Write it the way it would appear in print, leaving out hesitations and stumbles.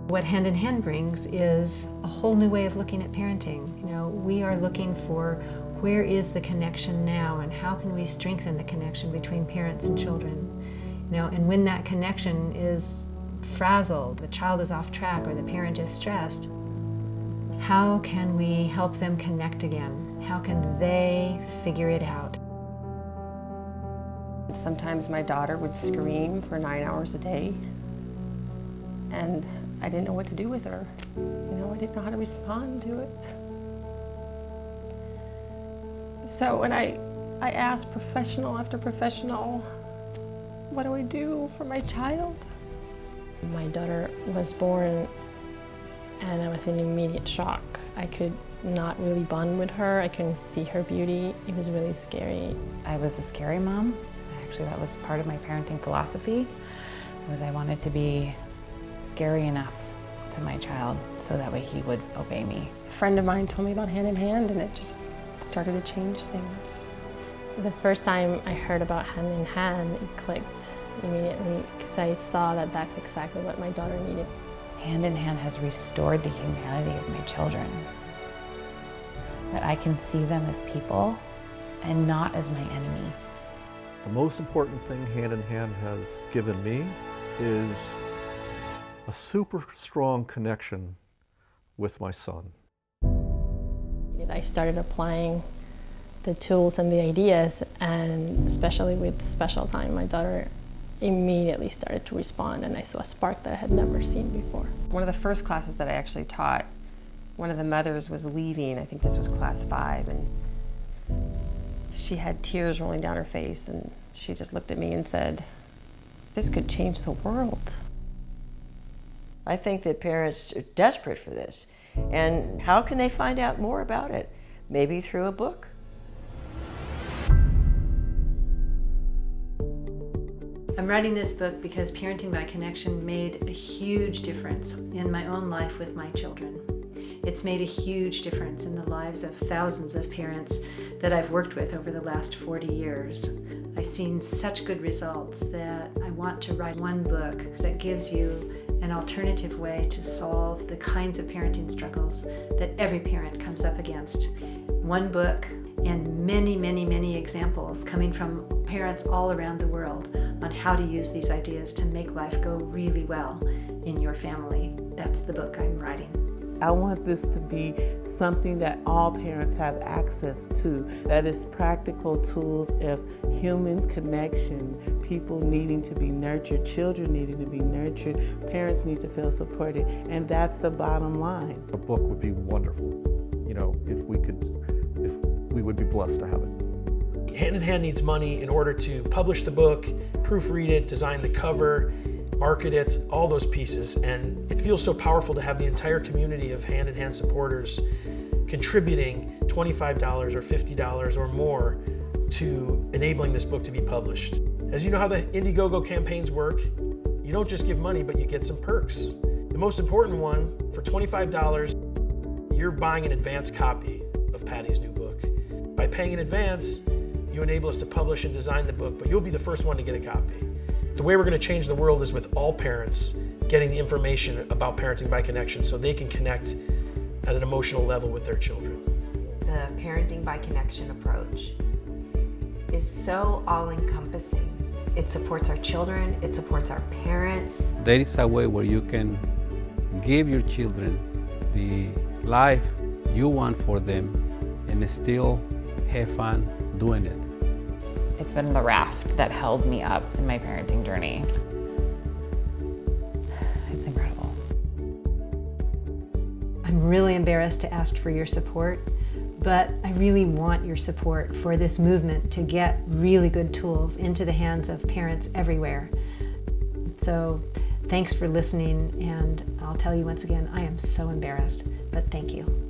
What Hand in Hand brings is a whole new way of looking at parenting. We are looking for where is the connection now and how can we strengthen the connection between parents and children. And when that connection is frazzled, the child is off track or the parent is stressed, how can we help them connect again? How can they figure it out? Sometimes my daughter would scream for 9 hours a day, and I didn't know what to do with her. I didn't know how to respond to it. So when I asked professional after professional, what do I do for my child? My daughter was born and I was in immediate shock. I could not really bond with her. I couldn't see her beauty. It was really scary. I was a scary mom. Actually, that was part of my parenting philosophy, was I wanted to be scary enough to my child so that way he would obey me. A friend of mine told me about Hand in Hand, and it just started to change things. The first time I heard about Hand in Hand, it clicked immediately because I saw that that's exactly what my daughter needed. Hand in Hand has restored the humanity of my children. That I can see them as people and not as my enemy. The most important thing Hand in Hand has given me is a super strong connection with my son. I started applying the tools and the ideas, and especially with special time, my daughter immediately started to respond, and I saw a spark that I had never seen before. One of the first classes that I actually taught, one of the mothers was leaving, I think this was class 5, and she had tears rolling down her face, and she just looked at me and said, "This could change the world." I think that parents are desperate for this. And how can they find out more about it? Maybe through a book. I'm writing this book because Parenting by Connection made a huge difference in my own life with my children. It's made a huge difference in the lives of thousands of parents that I've worked with over the last 40 years. I've seen such good results that I want to write one book that gives you an alternative way to solve the kinds of parenting struggles that every parent comes up against. One book and many, many, many examples coming from parents all around the world on how to use these ideas to make life go really well in your family. That's the book I'm writing. I want this to be something that all parents have access to, that is practical tools of human connection, people needing to be nurtured, children needing to be nurtured, parents need to feel supported, and that's the bottom line. A book would be wonderful, if we would be blessed to have it. Hand in Hand needs money in order to publish the book, proofread it, design the cover, market it, all those pieces. And it feels so powerful to have the entire community of Hand in Hand supporters contributing $25 or $50 or more to enabling this book to be published. As you know how the Indiegogo campaigns work, you don't just give money, but you get some perks. The most important one, for $25, you're buying an advance copy of Patty's new book. By paying in advance, you enable us to publish and design the book, but you'll be the first one to get a copy. The way we're going to change the world is with all parents getting the information about Parenting by Connection so they can connect at an emotional level with their children. The Parenting by Connection approach is so all-encompassing. It supports our children, it supports our parents. There is a way where you can give your children the life you want for them and still have fun doing it. It's been the raft that held me up in my parenting journey. It's incredible. I'm really embarrassed to ask for your support, but I really want your support for this movement to get really good tools into the hands of parents everywhere. So thanks for listening, and I'll tell you once again, I am so embarrassed, but thank you.